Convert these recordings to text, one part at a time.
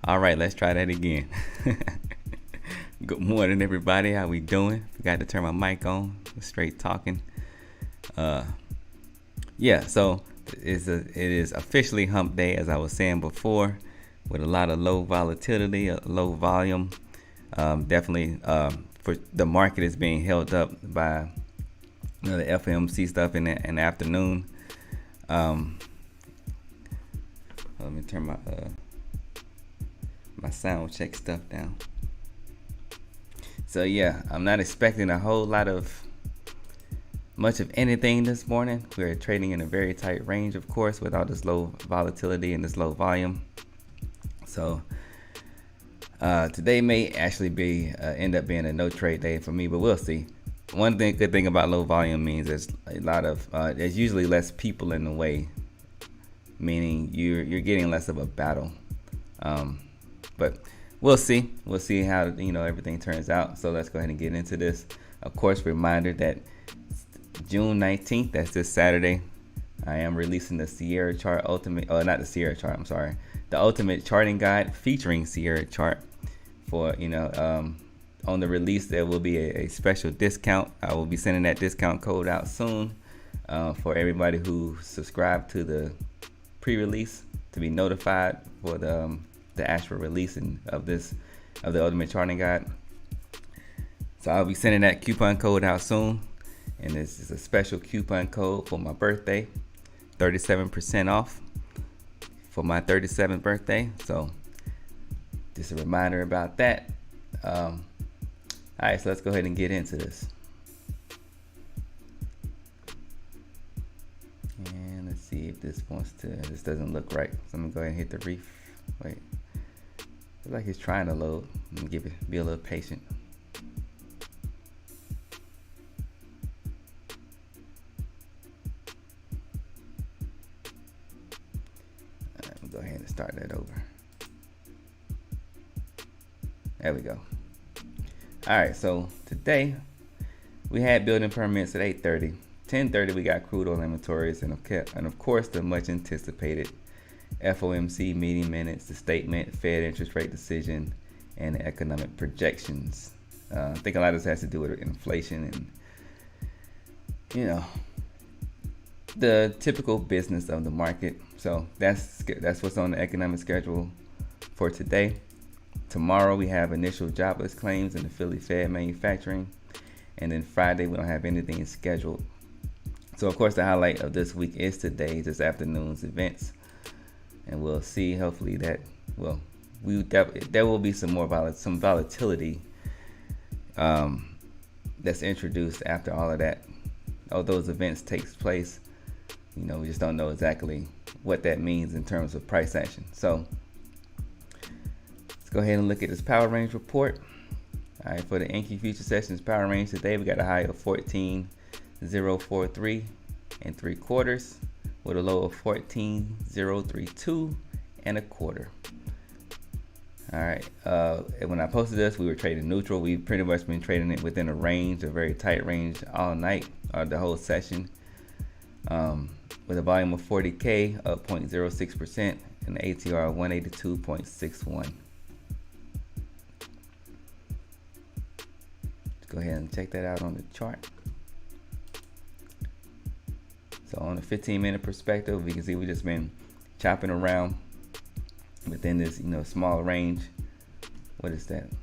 All right, let's try that again. Good morning, everybody. How we doing? Forgot to turn my mic on. Straight talking. Uh, yeah. So it is officially Hump Day, as I was saying before, with a lot of low volatility, low volume. Definitely, for the market is being held up by the FOMC stuff in the afternoon. Let me turn my sound check stuff down. So yeah, I'm not expecting a whole lot of much of anything this morning. We're trading in a very tight range, of course, with all this low volatility and this low volume. So today may actually be end up being a no trade day for me, but we'll see. One good thing about low volume means there's a lot of there's usually less people in the way, meaning you're getting less of a battle. But we'll see. We'll see how everything turns out. So let's go ahead and get into this. Of course, reminder that June 19th, that's this Saturday, I am releasing the Sierra Chart Ultimate. Oh, not the Sierra Chart. I'm sorry. The Ultimate Charting Guide featuring Sierra Chart. For on the release, there will be a special discount. I will be sending that discount code out soon for everybody who subscribed to the pre-release to be notified for the actual release of the Ultimate Charting Guide. So I'll be sending that coupon code out soon, and this is a special coupon code for my birthday, 37% off for my 37th birthday. So just a reminder about that. All right, so let's go ahead and get into this. And let's see if this doesn't look right. So I'm gonna go ahead and hit the wait. Looks like it's trying to load. I'm gonna be a little patient. I'm gonna go ahead and start that over. There we go. All right, so today we had building permits at 8:30. 10:30 we got crude oil inventories, and of course the much anticipated FOMC meeting minutes, the statement, Fed interest rate decision, and the economic projections. I think a lot of this has to do with inflation and the typical business of the market. So that's what's on the economic schedule for today. Tomorrow we have initial jobless claims in the Philly Fed manufacturing, and then Friday we don't have anything scheduled. So of course the highlight of this week is today, this afternoon's events, and we'll see. Hopefully there will be some volatility that's introduced after all those events takes place. We just don't know exactly what that means in terms of price action. So go ahead and look at this power range report. All right, for the NQ future sessions power range today, we got a high of 14,043 3/4 with a low of 14,032 1/4. All right, when I posted this, we were trading neutral. We've pretty much been trading it within a range, a very tight range all night, or the whole session, with a volume of 40K, up 0.06%, and the ATR 182.61. Go ahead and check that out on the chart. So on a 15-minute perspective, we can see we've just been chopping around within this small range. What is that? I'm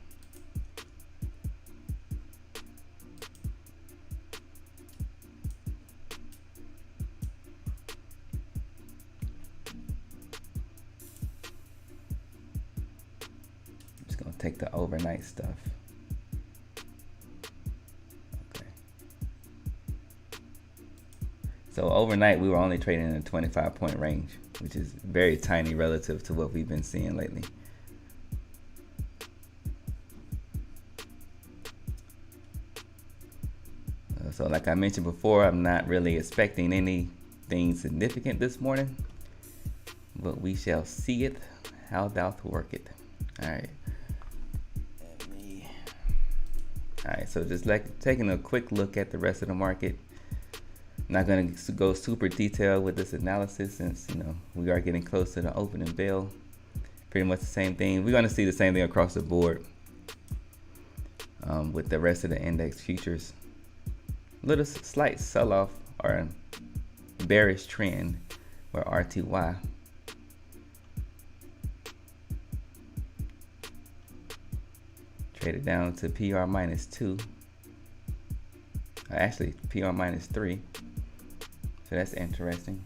just gonna take the overnight stuff. So overnight, we were only trading in a 25-point range, which is very tiny relative to what we've been seeing lately. So like I mentioned before, I'm not really expecting anything significant this morning, but we shall see it, how doth work it. All right. All right, so just taking a quick look at the rest of the market. Not going to go super detailed with this analysis since we are getting close to the opening bell. pretty much the same thing. We're going to see the same thing across the board with the rest of the index futures. Little slight sell-off or bearish trend for RTY. Traded down to PR -2. Actually, PR -3. So that's interesting.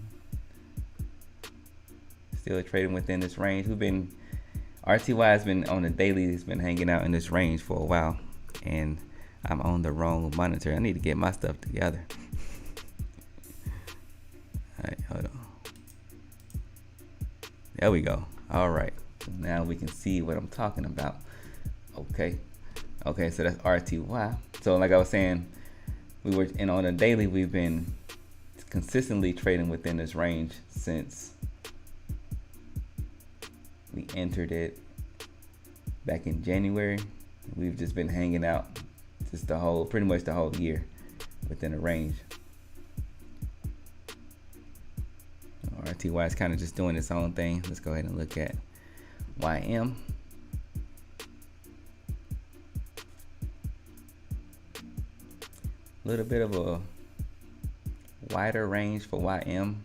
Still trading within this range. RTY has been on the daily. It's been hanging out in this range for a while, and I'm on the wrong monitor. I need to get my stuff together. All right, hold on. There we go. All right, now we can see what I'm talking about. Okay, so that's RTY. So like I was saying, on a daily, we've been consistently trading within this range since we entered it back in January. We've just been hanging out just pretty much the whole year within a range. RTY is kind of just doing its own thing. Let's go ahead and look at YM. A little bit of a wider range for YM.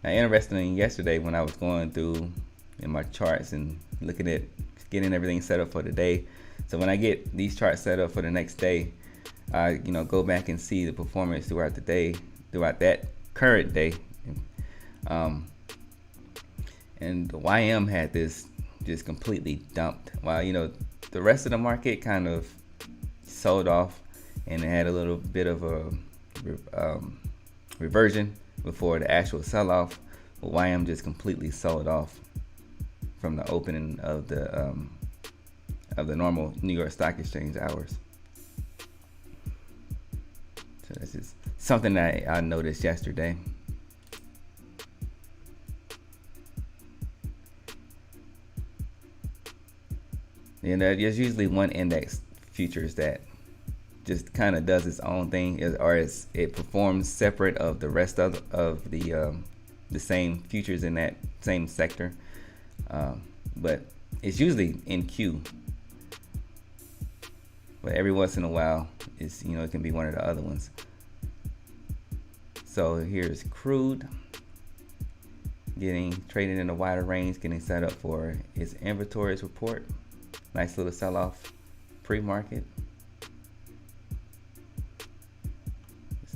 Now, interestingly, yesterday when I was going through in my charts and looking at getting everything set up for the day, so when I get these charts set up for the next day, I go back and see the performance throughout the day, throughout that current day, and the YM had this just completely dumped. While the rest of the market kind of sold off, and it had a little bit of a reversion before the actual sell-off. But YM just completely sold off from the opening of the normal New York Stock Exchange hours. So that's just something that I noticed yesterday. There's usually one index futures that just kind of does its own thing, or it performs separate of the rest of the same futures in that same sector, but it's usually in Q. But every once in a while, it can be one of the other ones. So here's crude getting traded in a wider range, getting set up for its inventories report. Nice little sell-off pre-market.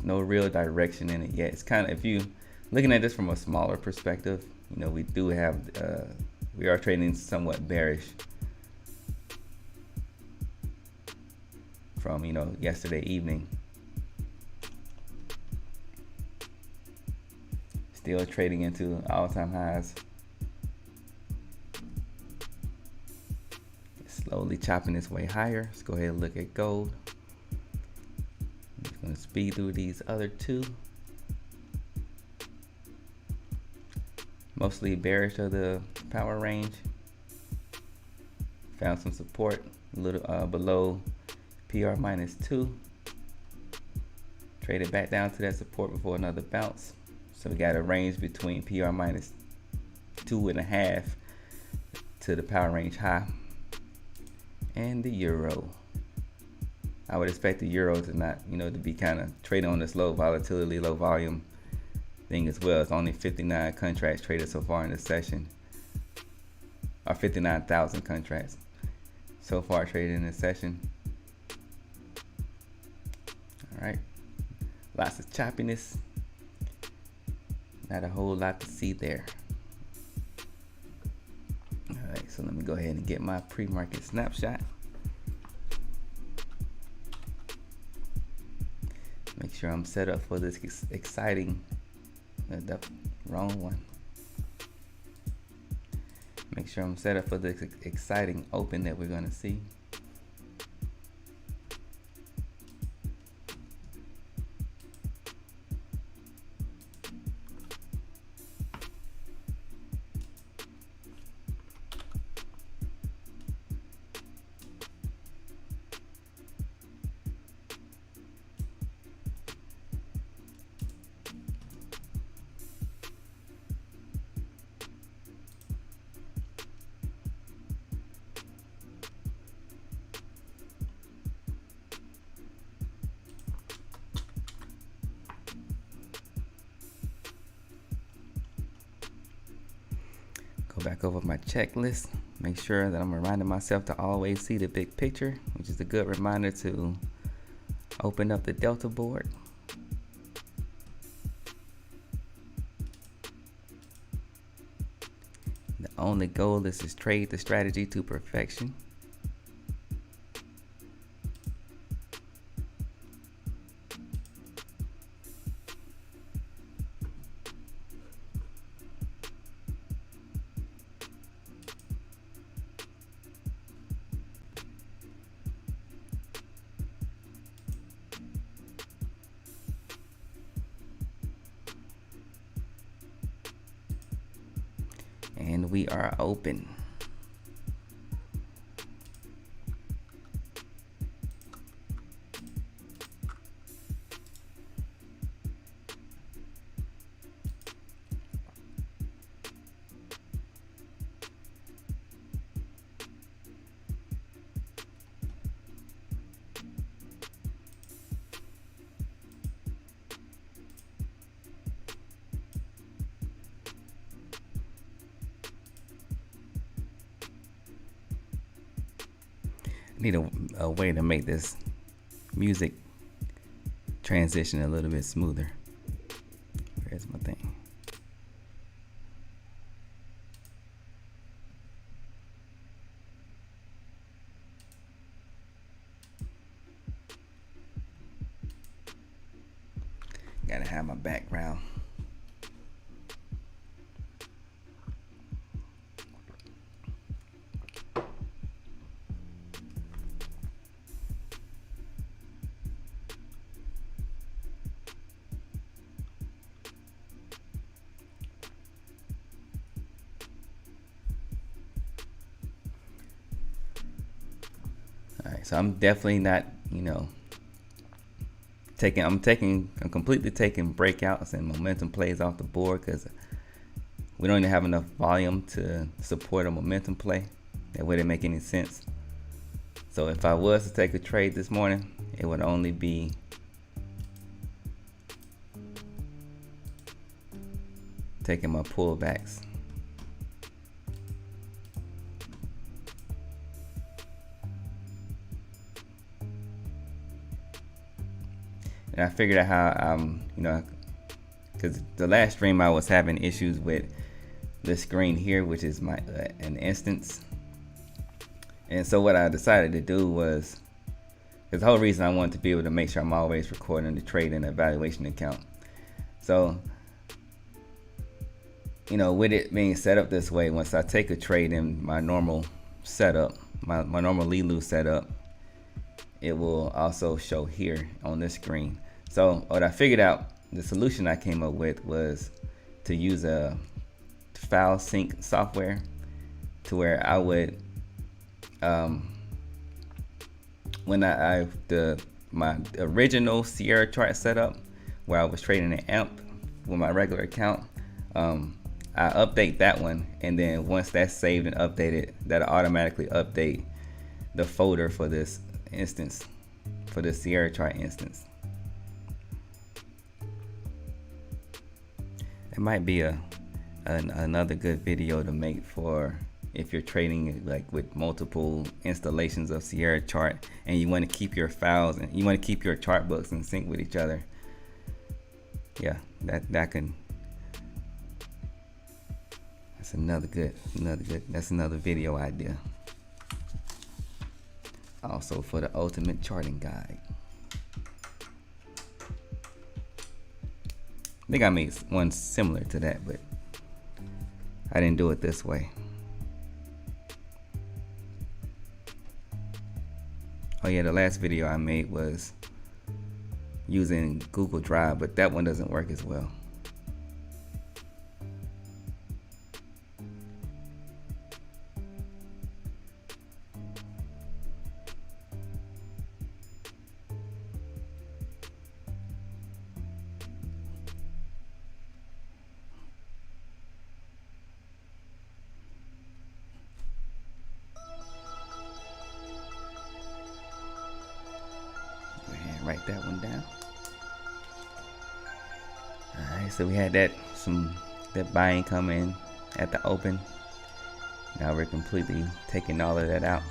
No real direction in it yet. It's kind of, if you looking at this from a smaller perspective, we are trading somewhat bearish from yesterday evening. Still trading into all-time highs. Slowly chopping its way higher. Let's go ahead and look at gold. I'm just going to speed through these other two. Mostly bearish of the power range. Found some support a little below PR -2. Traded back down to that support before another bounce. So we got a range between PR -2.5 to the power range high. And the euro. I would expect the euro to not, to be kind of trading on this low volatility, low volume thing as well. It's only 59 contracts traded so far in this session, or 59,000 contracts so far traded in this session. All right, lots of choppiness. Not a whole lot to see there. All right, so let me go ahead and get my pre-market snapshot. Make sure I'm set up for this exciting, the wrong one. Make sure I'm set up for this exciting open that we're gonna see. Back over my checklist. Make sure that I'm reminding myself to always see the big picture, which is a good reminder to open up the Delta board. The only goal is to trade the strategy to perfection. And we are open. Need a way to make this music transition a little bit smoother. Where's my thing? Gotta have my background. So I'm definitely not, I'm completely taking breakouts and momentum plays off the board because we don't even have enough volume to support a momentum play. That wouldn't make any sense. So if I was to take a trade this morning, it would only be taking my pullbacks. And I figured out how, because the last stream I was having issues with the screen here, which is my an instance. And so what I decided to do was, because the whole reason I wanted to be able to make sure I'm always recording the trade and evaluation account. So, with it being set up this way, once I take a trade in my normal setup, my normal Leeloo setup, it will also show here on this screen. So what I figured out, the solution I came up with was to use a file sync software to where I would, when my original Sierra chart setup where I was trading an AMP with my regular account, I update that one, and then once that's saved and updated, that'll automatically update the folder for this instance, for the Sierra chart instance. It might be another good video to make for if you're trading like with multiple installations of Sierra chart and you want to keep your files and you want to keep your chart books in sync with each other. Yeah, that's another video idea. Also for the ultimate charting guide. I think I made one similar to that, but I didn't do it this way. Oh yeah, the last video I made was using Google Drive, but that one doesn't work as well. Write that one down. Alright, so we had that buying coming at the open, Now we're completely taking all of that out.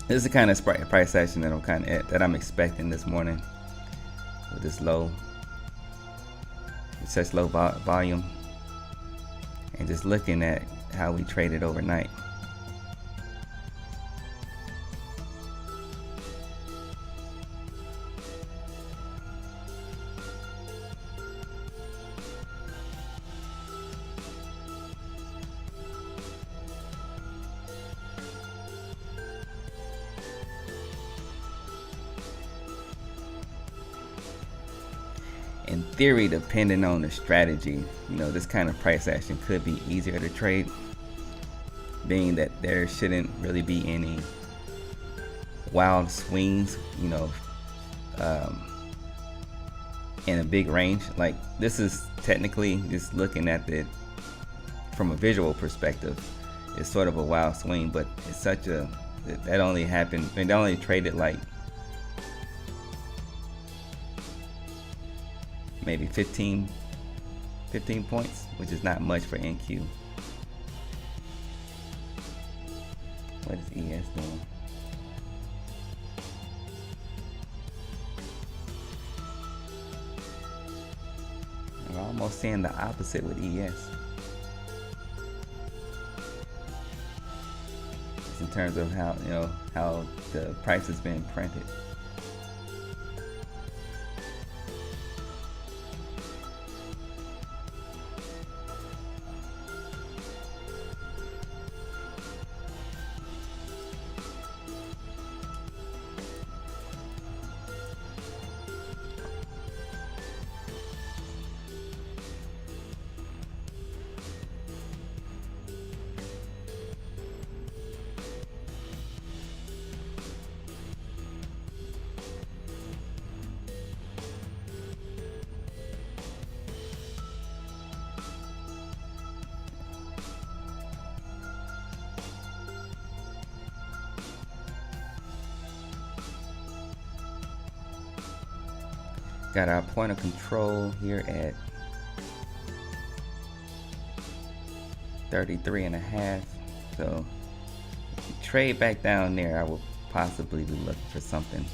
This is the kind of price action that I'm expecting this morning with this such low volume, and just looking at how we traded overnight. In theory, depending on the strategy, this kind of price action could be easier to trade, being that there shouldn't really be any wild swings, in a big range. Like, this is technically, just looking at it from a visual perspective, it's sort of a wild swing, but it's that only happened, and they only traded like maybe 15 points, which is not much for NQ. What is ES doing? We're almost seeing the opposite with ES. Just in terms of how the price has been printed. Got our point of control here at 33.5. So if you trade back down there, I will possibly be looking for something.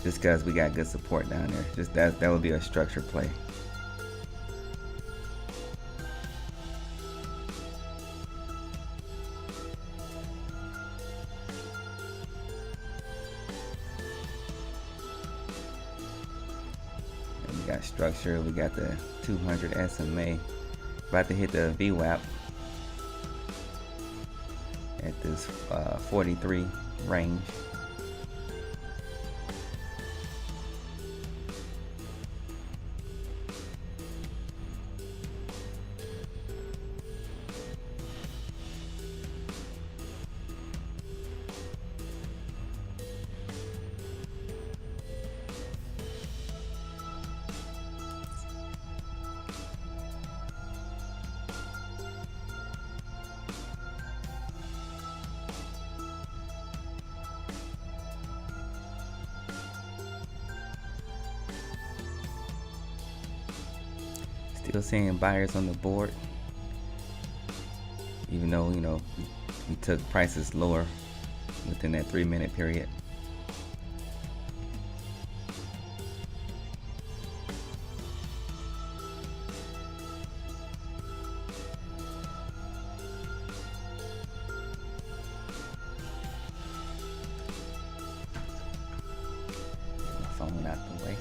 Just because we got good support down there. Just that would be a structure play. We got structure, we got the 200 SMA, about to hit the VWAP at this 43 range. Still seeing buyers on the board, even though we took prices lower within that 3-minute period. Get my phone out the way.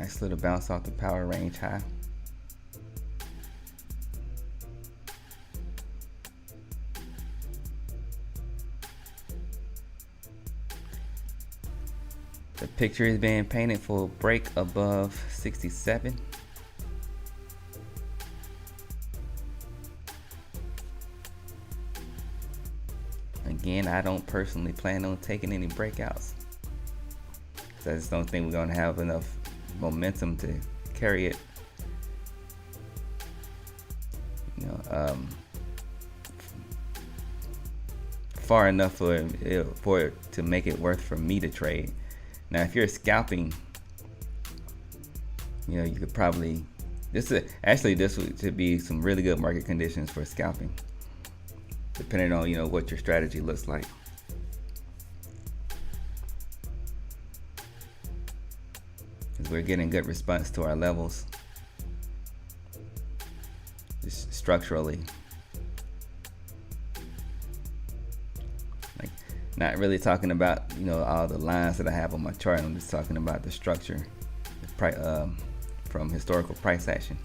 Nice little bounce off the power range high. The picture is being painted for a break above 67. Again, I don't personally plan on taking any breakouts. I just don't think we're going to have enough momentum to carry it. Far enough for it to make it worth for me to trade. Now, if you're scalping, you could probably this would be some really good market conditions for scalping, depending on what your strategy looks like. Because we're getting good response to our levels, just structurally. Not really talking about all the lines that I have on my chart. I'm just talking about the structure, from historical price action.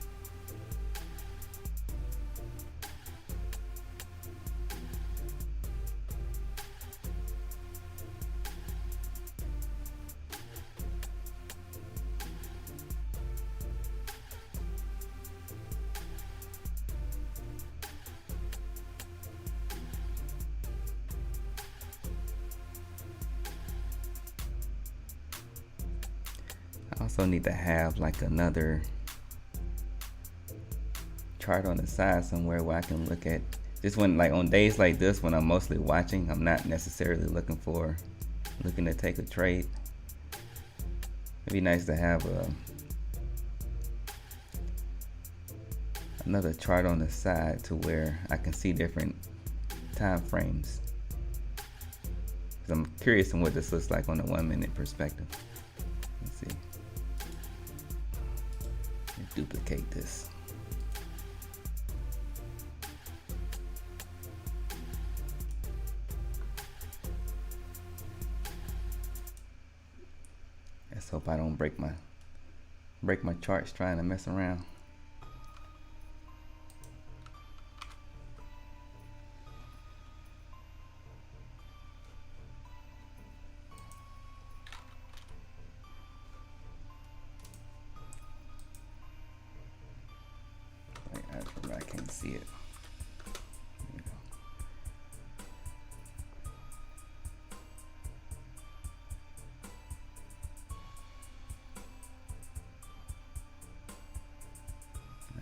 I also need to have like another chart on the side somewhere where I can look at this one, like on days like this when I'm mostly watching. I'm not necessarily looking to take a trade. It'd be nice to have another chart on the side to where I can see different time frames. 'Cause I'm curious on what this looks like on a 1 minute perspective. Let's see. Duplicate this. Let's hope I don't break my charts trying to mess around. I can't see it. There we go.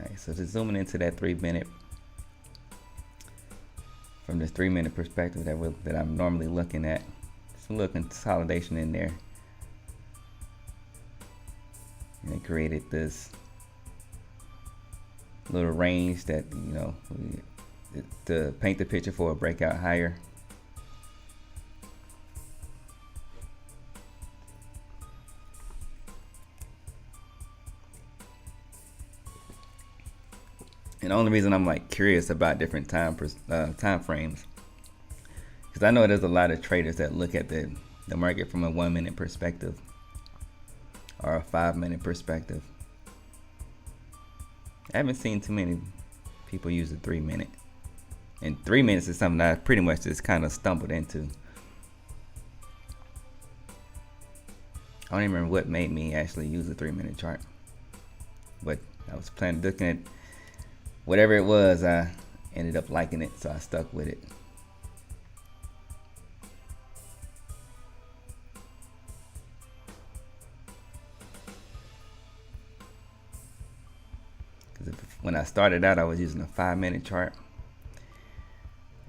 Alright, so just zooming into that 3 minute, from this 3 minute perspective that I'm normally looking at, just a little consolidation in there. And it created this little range that to paint the picture for a breakout higher. And the only reason I'm like curious about different time frames, because I know there's a lot of traders that look at the market from a 1 minute perspective or a 5 minute perspective. I haven't seen too many people use a 3 minute. And 3 minutes is something I pretty much just kind of stumbled into. I don't even remember what made me actually use a 3 minute chart. But I was looking at whatever it was, I ended up liking it, so I stuck with it. When I started out, I was using a 5 minute chart.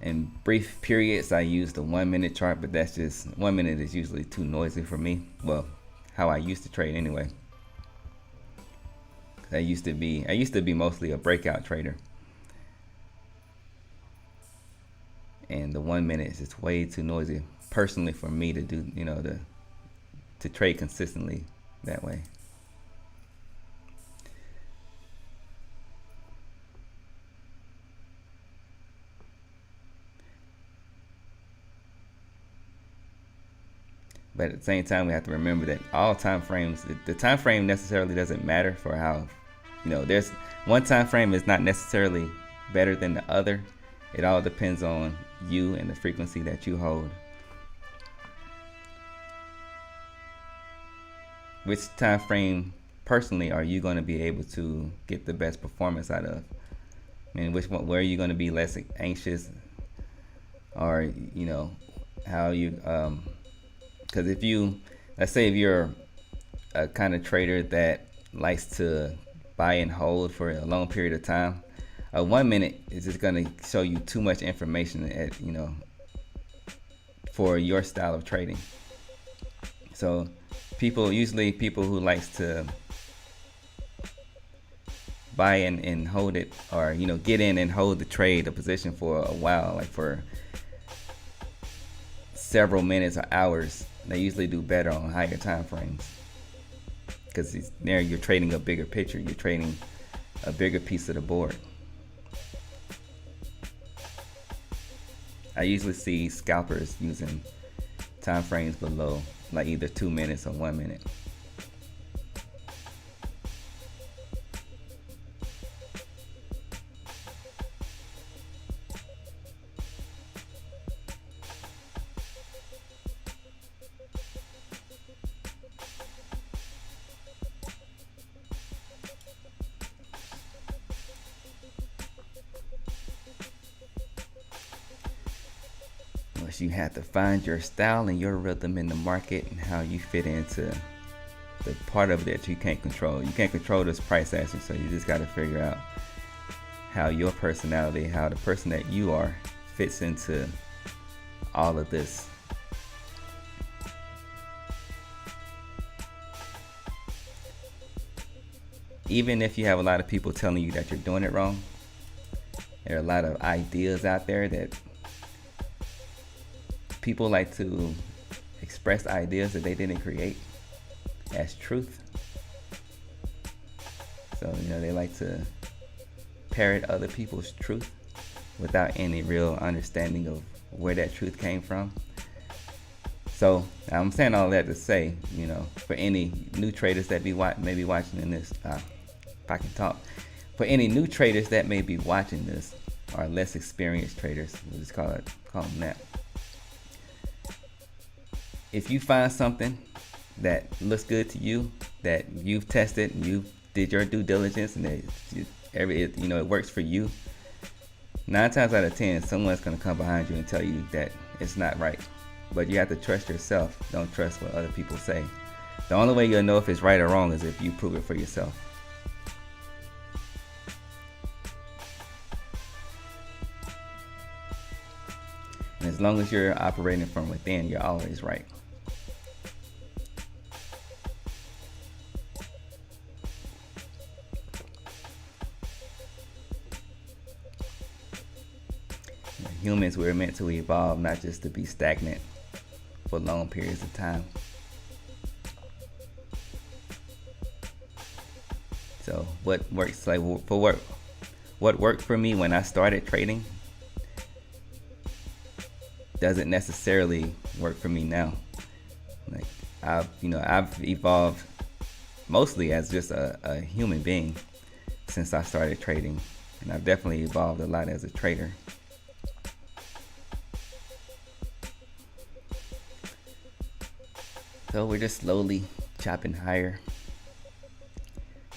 In brief periods, I used a 1 minute chart, but that's just 1 minute is usually too noisy for me. Well, how I used to trade anyway. I used to be mostly a breakout trader, and the 1 minute is just way too noisy personally for me to do, to trade consistently that way. But at the same time, we have to remember that all time frames, the time frame necessarily doesn't matter for how, there's one time frame is not necessarily better than the other. It all depends on you and the frequency that you hold. Which time frame personally are you going to be able to get the best performance out of? I mean, which one, where are you going to be less anxious, or how you because if you, let's say if you're a kind of trader that likes to buy and hold for a long period of time, 1 minute is just going to show you too much information for your style of trading. So usually people who likes to buy and hold it, or get in and hold the trade, the position for a while, like for several minutes or hours, they usually do better on higher time frames, because there you're trading a bigger picture, you're trading a bigger piece of the board. I usually see scalpers using time frames below like either 2 minutes or 1 minute. You have to find your style and your rhythm in the market and how you fit into the part of it that you can't control. You can't control this price action, so you just got to figure out how your personality, how the person that you are fits into all of this. Even if you have a lot of people telling you that you're doing it wrong, there are a lot of ideas out there that people like to express ideas that they didn't create as truth. So, they like to parrot other people's truth without any real understanding of where that truth came from. So I'm saying all that to say, for any new traders that may be watching in this, if I can talk, for any new traders that may be watching this, or less experienced traders, we'll just call them that. If you find something that looks good to you, that you've tested, and you did your due diligence, and it works for you, 9 times out of 10, someone's going to come behind you and tell you that it's not right. But you have to trust yourself. Don't trust what other people say. The only way you'll know if it's right or wrong is if you prove it for yourself. And as long as you're operating from within, you're always right. Humans were meant to evolve, not just to be stagnant for long periods of time. So what works, like for what worked for me when I started trading doesn't necessarily work for me now. Like I've evolved mostly as just a human being since I started trading, and I've definitely evolved a lot as a trader. So we're just slowly chopping higher.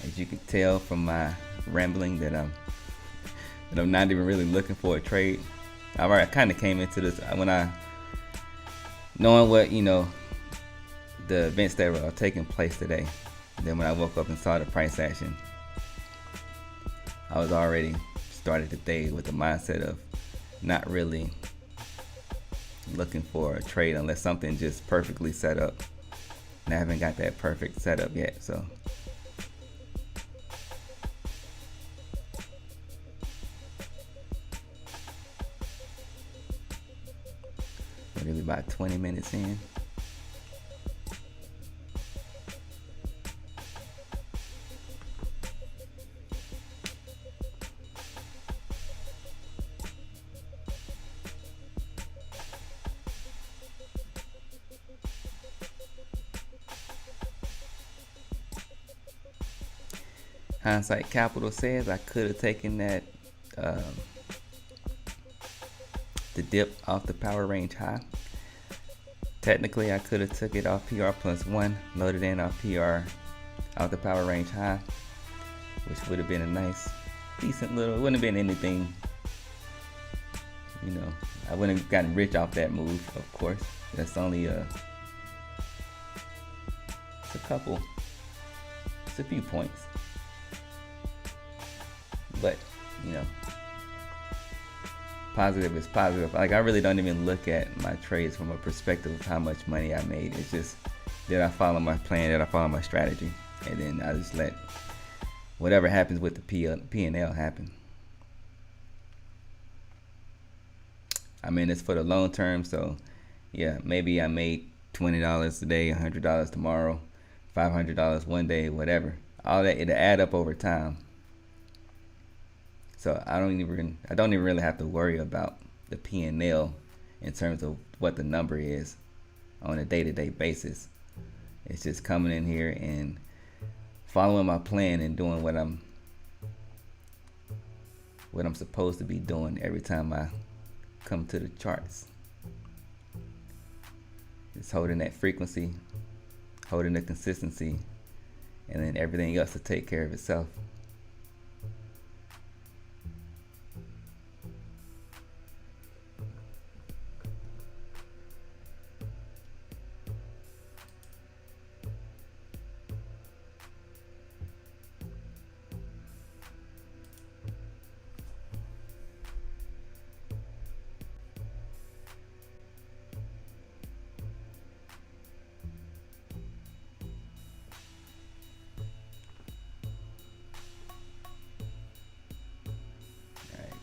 As you can tell from my rambling that I'm not even really looking for a trade. I kind of came into this knowing what the events that were taking place today. Then when I woke up and saw the price action, I was already started the day with the mindset of not really looking for a trade unless something just perfectly set up. And I haven't got that perfect setup yet, so we're really about 20 minutes in. Hindsight Capital says I could have taken that um, the dip off the power range high. Technically, I could have took it off PR plus 1, loaded in off PR off the power range high, which would have been a nice, decent little. It wouldn't have been anything, you know. I wouldn't have gotten rich off that move, of course. That's only it's a few points, but you know, positive is positive. Like, I really don't even look at my trades from a perspective of how much money I made. It's just, did I follow my plan? Did I follow my strategy? And then I just let whatever happens with the P&L happen. I mean, it's for the long term, so yeah, maybe I made $20 today, $100 tomorrow, $500 one day, whatever. All that, it'll add up over time. So I don't even really have to worry about the P&L in terms of what the number is on a day-to-day basis. It's just coming in here and following my plan and doing what I'm supposed to be doing every time I come to the charts. Just holding that frequency, holding the consistency, and then everything else will take care of itself.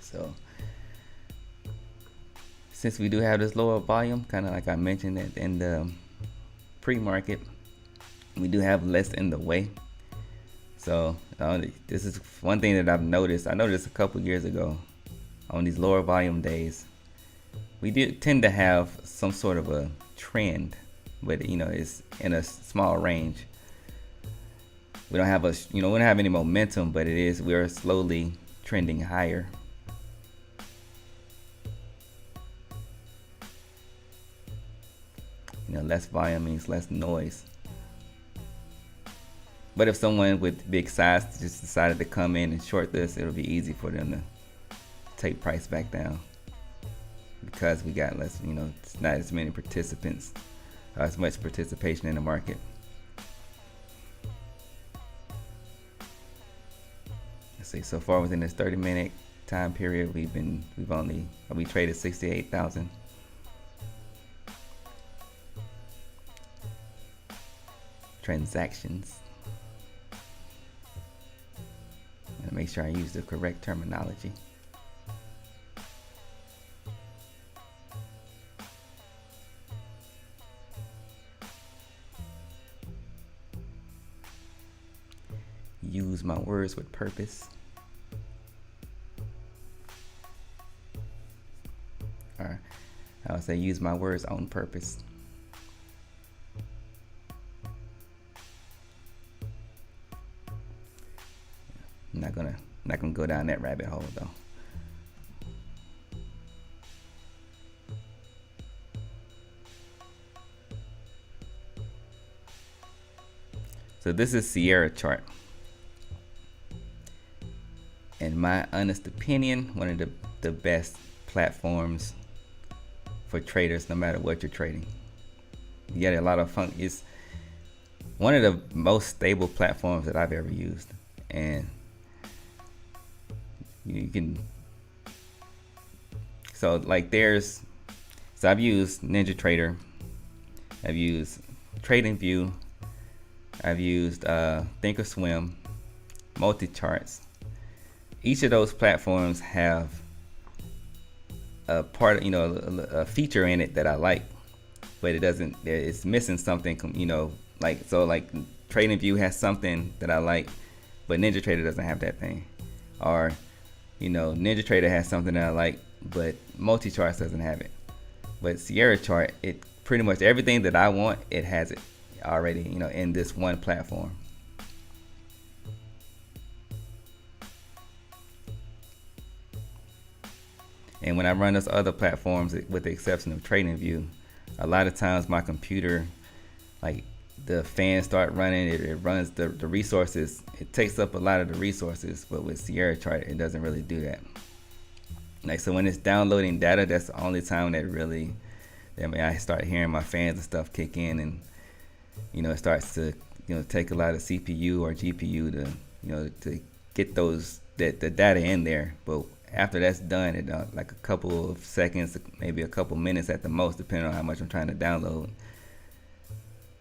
So since we do have this lower volume, kind of like I mentioned in the pre-market, we do have less in the way. So this is one thing that I've noticed. I noticed a couple years ago on these lower volume days, we did tend to have some sort of a trend, but it's in a small range. We don't have we don't have any momentum, but we're slowly trending higher. Less volume means less noise. But if someone with big size just decided to come in and short this, it'll be easy for them to take price back down, because we got less, it's not as many participants, as much participation in the market. Let's see, so far within this 30-minute time period, we traded 68,000. transactions. I'm gonna make sure I use the correct terminology. Use my words with purpose. Or I would say use my words on purpose. I'm not gonna go down that rabbit hole though. So this is Sierra chart. In my honest opinion, one of the best platforms for traders, no matter what you're trading. You get a lot of fun. It's one of the most stable platforms that I've ever used, and you can. So I've used NinjaTrader, I've used TradingView, I've used Thinkorswim, multi-charts. Each of those platforms have a part, a feature in it that I like, but it's missing something, like TradingView has something that I like, but NinjaTrader doesn't have that thing. Or, NinjaTrader has something that I like, but multi-charts doesn't have it. But Sierra chart, it pretty much everything that I want, it has it already, in this one platform. And when I run those other platforms, with the exception of TradingView, a lot of times my computer, like the fans start running, it runs the resources. It takes up a lot of the resources, but with Sierra Chart, it doesn't really do that. Like, so when it's downloading data, that's the only time that really, I start hearing my fans and stuff kick in, and it starts to take a lot of CPU or GPU to to get the data in there. But after that's done, it like a couple of seconds, maybe a couple minutes at the most, depending on how much I'm trying to download.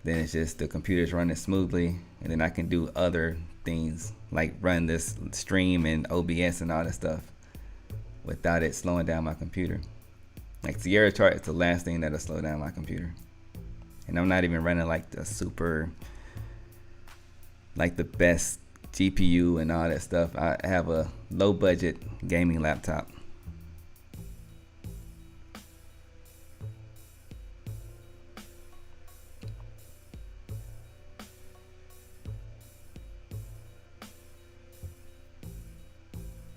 Then it's just the computer's running smoothly, and then I can do other things like run this stream and OBS and all that stuff without it slowing down my computer. Like Sierra Chart is the last thing that'll slow down my computer. And I'm not even running like the best GPU and all that stuff. I have a low budget gaming laptop.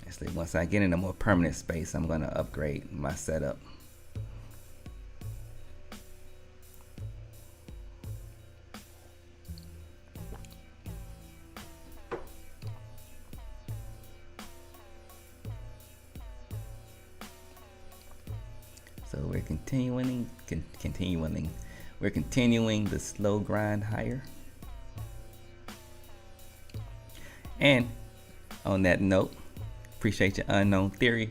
Actually, once I get in a more permanent space, I'm gonna upgrade my setup. So we're continuing the slow grind higher. And on that note, appreciate your unknown theory.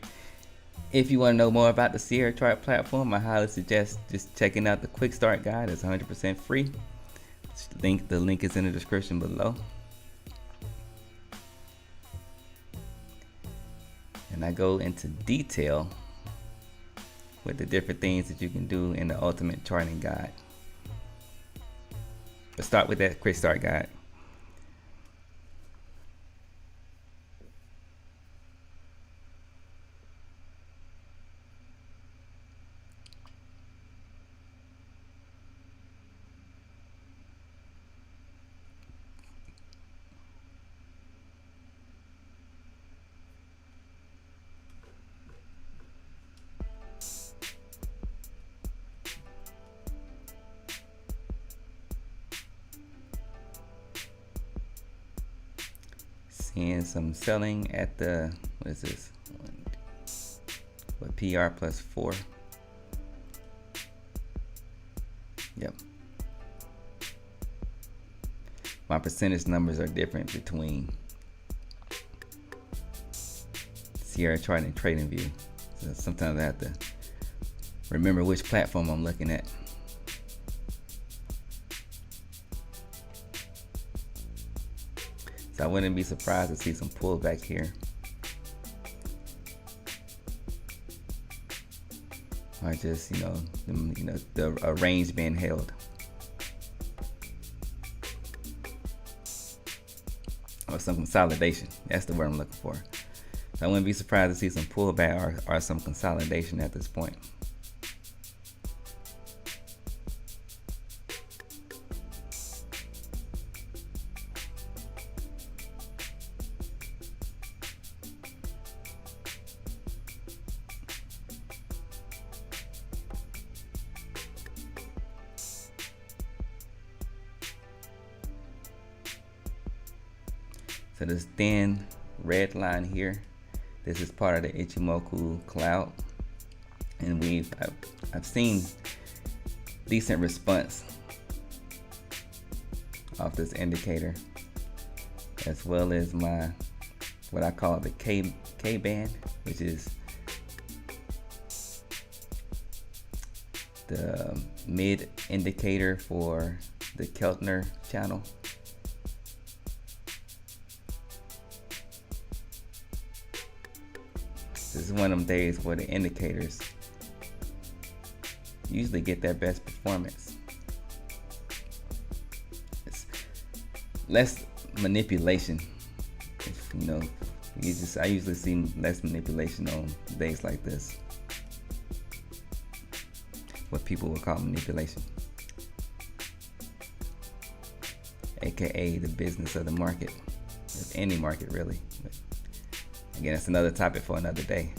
If you want to know more about the Sierra Chart platform, I highly suggest just checking out the quick start guide. It's 100% free. The link is in the description below. And I go into detail with the different things that you can do in the ultimate charting guide. Let's start with that quick start guide. Seeing some selling at the, what is this? What, PR plus 4? Yep. My percentage numbers are different between Sierra Chart and TradingView. So sometimes I have to remember which platform I'm looking at. So I wouldn't be surprised to see some pullback here. Or just, a range being held. Or some consolidation. That's the word I'm looking for. So I wouldn't be surprised to see some pullback or some consolidation at this point. So this thin red line here, this is part of the Ichimoku cloud, and I've seen decent response off this indicator, as well as what I call the K band, which is the mid indicator for the Keltner channel. This is one of them days where the indicators usually get their best performance. It's less manipulation. I usually see less manipulation on days like this. What people would call manipulation, aka the business of the market, of any market really. But again, that's another topic for another day.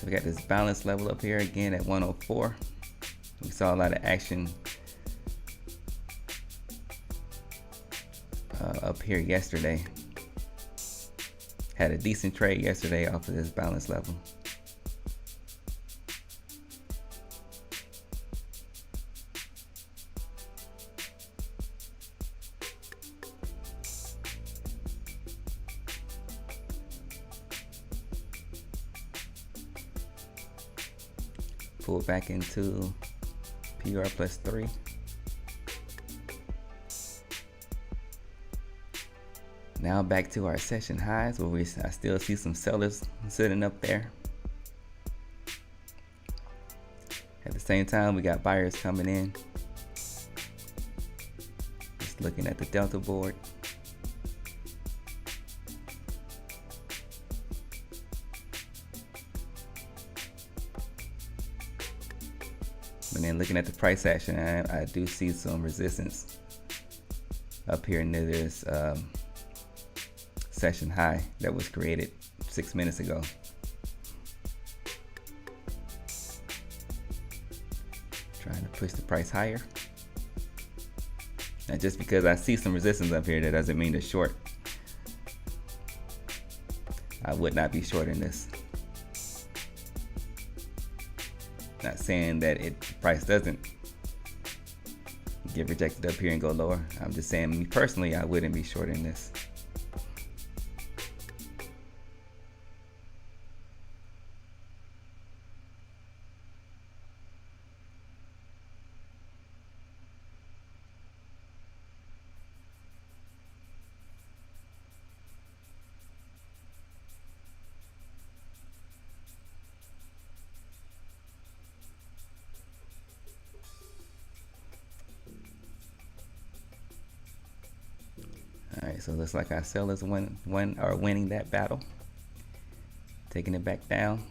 We got this balance level up here again at 104. We saw a lot of action up here yesterday. Had a decent trade yesterday off of this balance level. Pull back into PR plus 3. Now back to our session highs where I still see some sellers sitting up there. At the same time, we got buyers coming in. Just looking at the Delta board. But then looking at the price action, I do see some resistance up here near this session high that was created 6 minutes ago. Trying to push the price higher. Now just because I see some resistance up here, that doesn't mean to short. I would not be shorting this. Not saying that the price doesn't get rejected up here and go lower. I'm just saying, me personally, I wouldn't be shorting this. Alright, so it looks like our sellers are winning that battle. Taking it back down.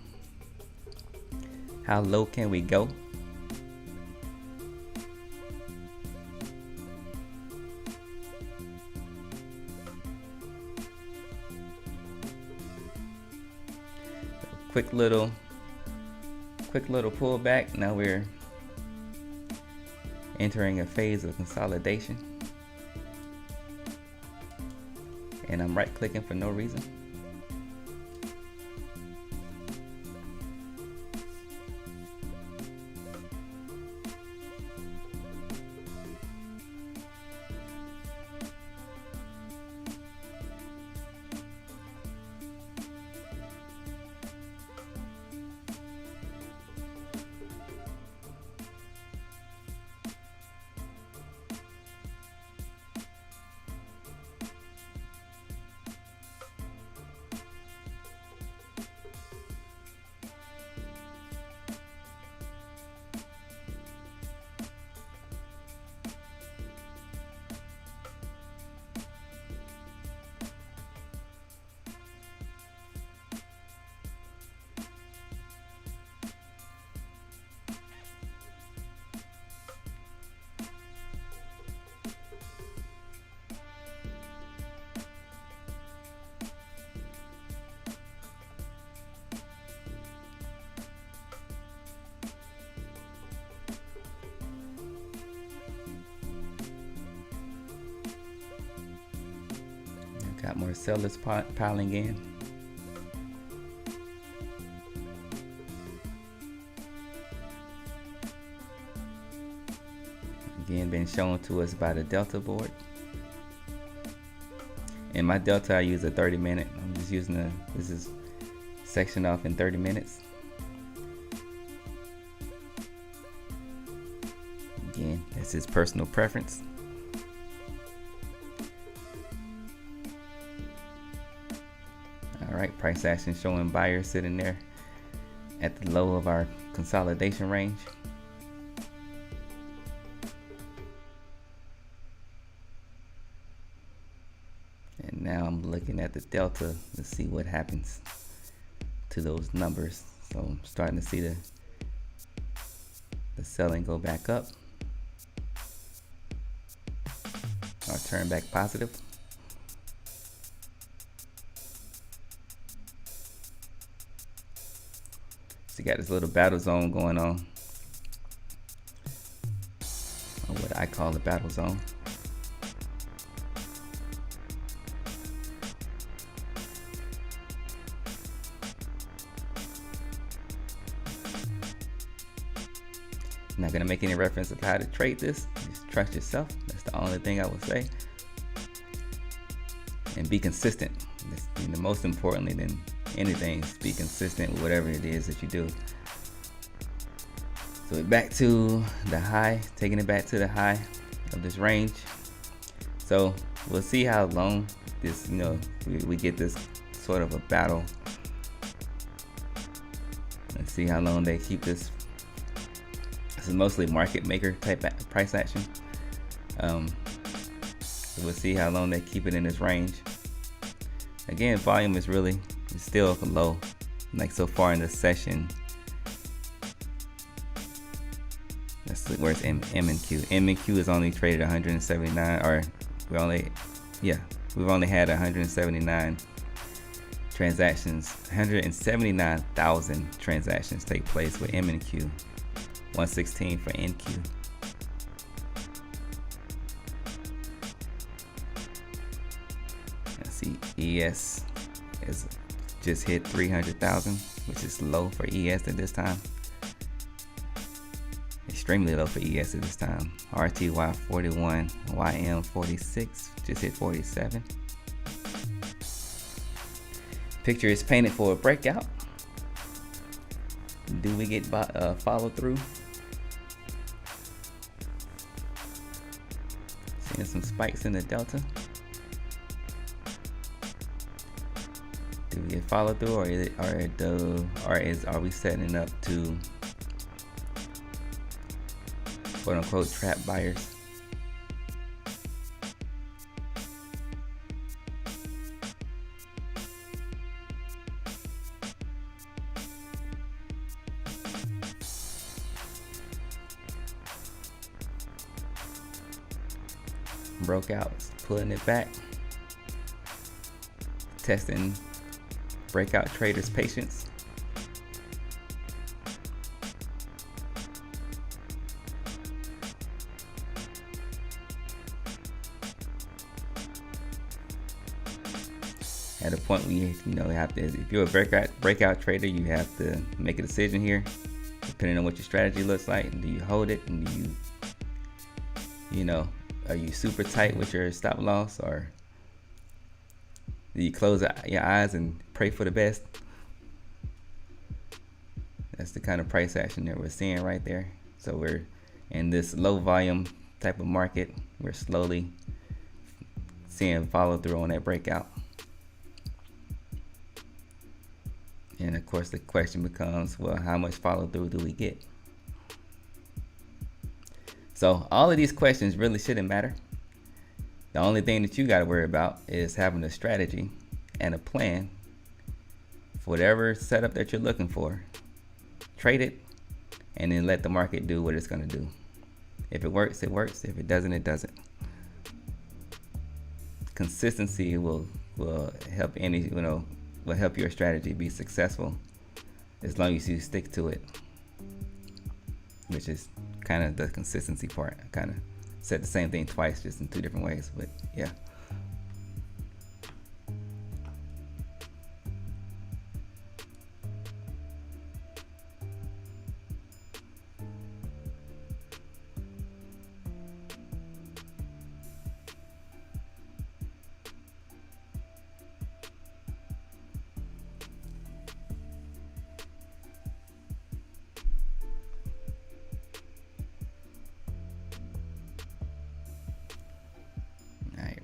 How low can we go? Quick little pullback. Now we're entering a phase of consolidation. And I'm right clicking for no reason. Got more sellers piling in. Again, been shown to us by the Delta board. In my Delta, I use a 30-minute. I'm just using this is section off in 30 minutes. Again, that's his personal preference. Alright, price action showing buyers sitting there at the low of our consolidation range. And now I'm looking at the Delta to see what happens to those numbers. So I'm starting to see the selling go back up or turn back positive. So you got this little battle zone going on, or what I call the battle zone. I'm not gonna make any reference of how to trade this. Just trust yourself. That's the only thing I would say. And be consistent. That's, most importantly than anything, is be consistent with whatever it is that you do. So we're back to the high, taking it back to the high of this range. So we'll see how long this, we get this sort of a battle. Let's see how long they keep this. This is mostly market maker type price action. So we'll see how long they keep it in this range. Again, volume is still low. Like so far in this session. Let's see where's M and Q. M and Q is only traded 179, or we've only had 179 transactions, 179,000 transactions take place with M and Q, 116 for NQ. Let's see, ES is just hit 300,000, which is low for ES at this time. Extremely low for ES at this time. RTY 41, YM 46, just hit 47. Picture is painted for a breakout. Do we get follow through? Seeing some spikes in the delta. Do we get follow through, or are we setting up to quote unquote trap buyers? Broke out, pulling it back, testing breakout traders' patience. At a point where you have to, if you're a breakout trader, you have to make a decision here, depending on what your strategy looks like. Do you hold it, and do you, are you super tight with your stop loss, or do you close your eyes and pray for the best? That's the kind of price action that we're seeing right there. So we're in this low volume type of market. We're slowly seeing follow through on that breakout. And of course the question becomes, well, how much follow through do we get? So all of these questions really shouldn't matter. The only thing that you got to worry about is having a strategy and a plan for whatever setup that you're looking for. Trade it, and then let the market do what it's going to do. If it works, it works. If it doesn't, it doesn't. Consistency will help will help your strategy be successful as long as you stick to it, which is kind of the consistency part. I kind of said the same thing twice, just in two different ways, but yeah.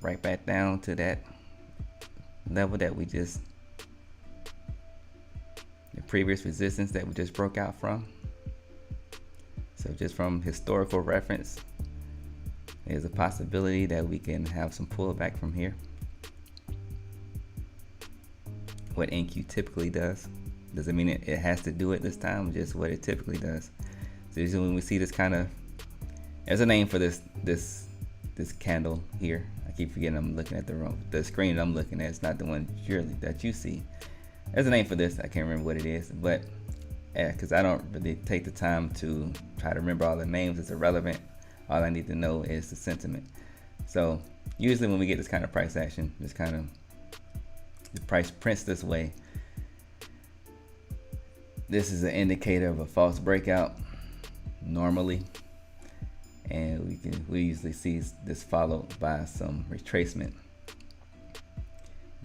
Right back down to that level that the previous resistance that we just broke out from. So just from historical reference, there's a possibility that we can have some pullback from here. What NQ typically does. Doesn't mean it has to do it this time, just what it typically does. So usually when we see this kind of, there's a name for this candle here. I keep forgetting I'm looking at the screen that I'm looking at. It's not the one that you see. There's a name for this. I can't remember what it is, but because I don't really take the time to try to remember all the names. It's irrelevant. All I need to know is the sentiment. So usually when we get this kind of price action, this kind of the price prints this way, this is an indicator of a false breakout normally, and we usually see this followed by some retracement.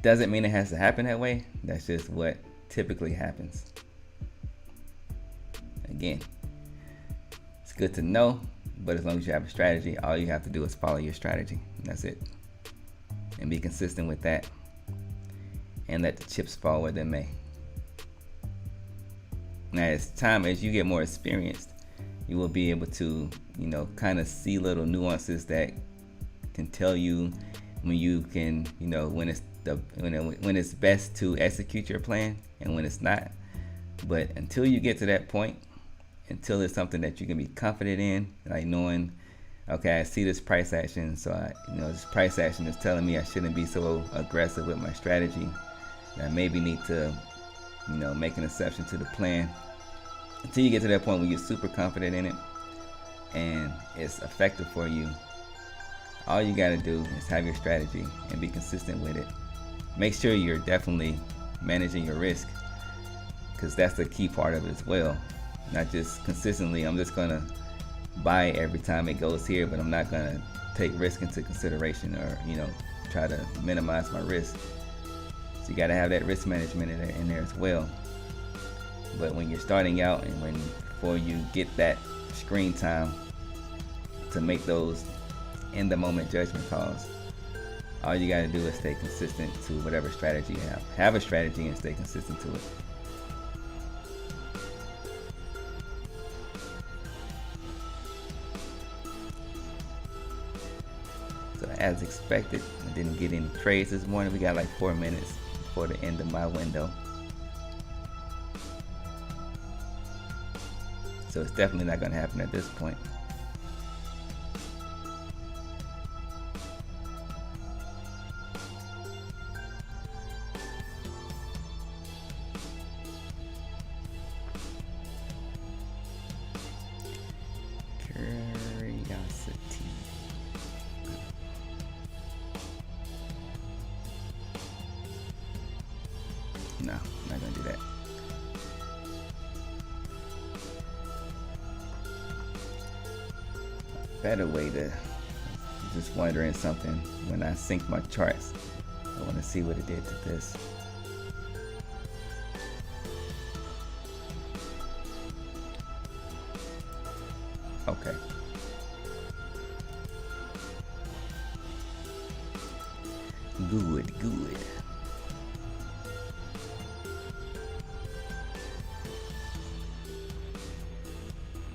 Doesn't mean it has to happen that way. That's just what typically happens. Again, it's good to know, but as long as you have a strategy, all you have to do is follow your strategy, and that's it. And be consistent with that, and let the chips fall where they may. Now, as you get more experienced, you will be able to, kind of see little nuances that can tell you when you can, when it's best to execute your plan and when it's not. But until you get to that point, until it's something that you can be confident in, like knowing, okay, I see this price action, so this price action is telling me I shouldn't be so aggressive with my strategy. I maybe need to, make an exception to the plan. Until you get to that point where you're super confident in it and it's effective for you, all you got to do is have your strategy and be consistent with it. Make sure you're definitely managing your risk, because that's the key part of it as well. Not just consistently, I'm just going to buy every time it goes here, but I'm not going to take risk into consideration or, try to minimize my risk. So you got to have that risk management in there as well. But when you're starting out and before you get that screen time to make those in the moment judgment calls, all you got to do is stay consistent to whatever strategy you have. Have a strategy and stay consistent to it. So as expected, I didn't get any trades this morning. We got like 4 minutes before the end of my window. So it's definitely not going to happen at this point. Curiosity. No, I'm not going to do that. Better way to, just wondering something when I sync my charts. I want to see what it did to this. Okay. Good.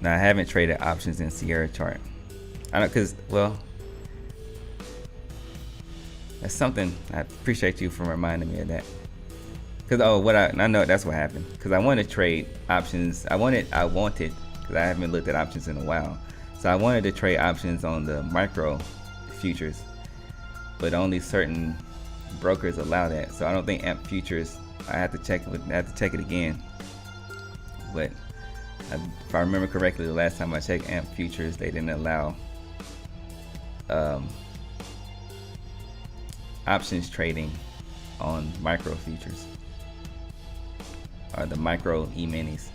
Now I haven't traded options in Sierra chart. I don't, that's something. I appreciate you for reminding me of that. I know that's what happened. Because I want to trade options. I wanted, because I haven't looked at options in a while. So I wanted to trade options on the micro futures, but only certain brokers allow that. So I don't think AMP futures. I have to check it again. But if I remember correctly, the last time I checked AMP futures, they didn't allow options trading on micro futures or the micro e-minis.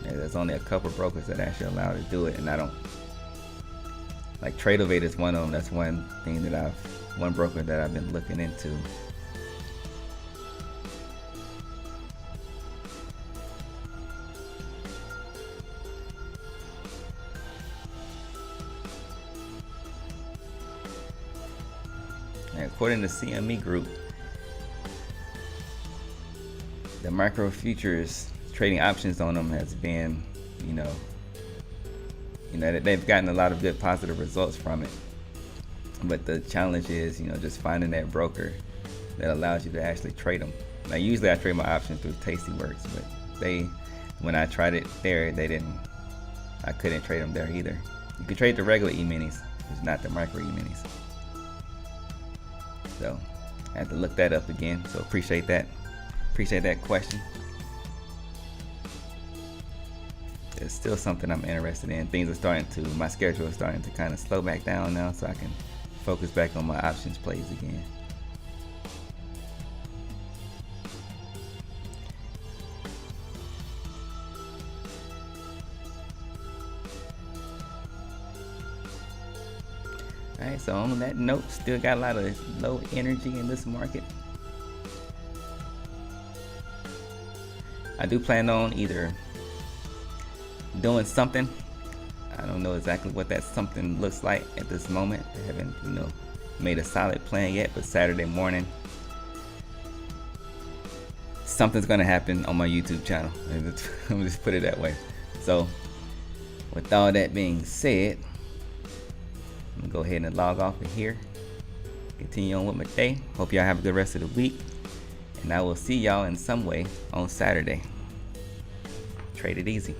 Yeah, there's only a couple brokers that actually allow to do it, and I don't like Tradeovate is one of them. That's one broker that I've been looking into. And according to CME Group, the micro futures trading options on them has been, they've gotten a lot of good positive results from it. But the challenge is, just finding that broker that allows you to actually trade them. Now, usually I trade my options through Tastyworks, but when I tried it there, I couldn't trade them there either. You can trade the regular e-minis, just not the micro e-minis. So I had to look that up again. So appreciate that question. It's still something I'm interested in. My schedule is starting to kind of slow back down now, so I can focus back on my options plays again. Alright, so on that note, still got a lot of low energy in this market. I do plan on either doing something. I don't know exactly what that something looks like at this moment. I haven't, made a solid plan yet, but Saturday morning, something's gonna happen on my YouTube channel. Let me just put it that way. So, with all that being said, I'm gonna go ahead and log off of here. Continue on with my day. Hope y'all have a good rest of the week, and I will see y'all in some way on Saturday. Trade it easy.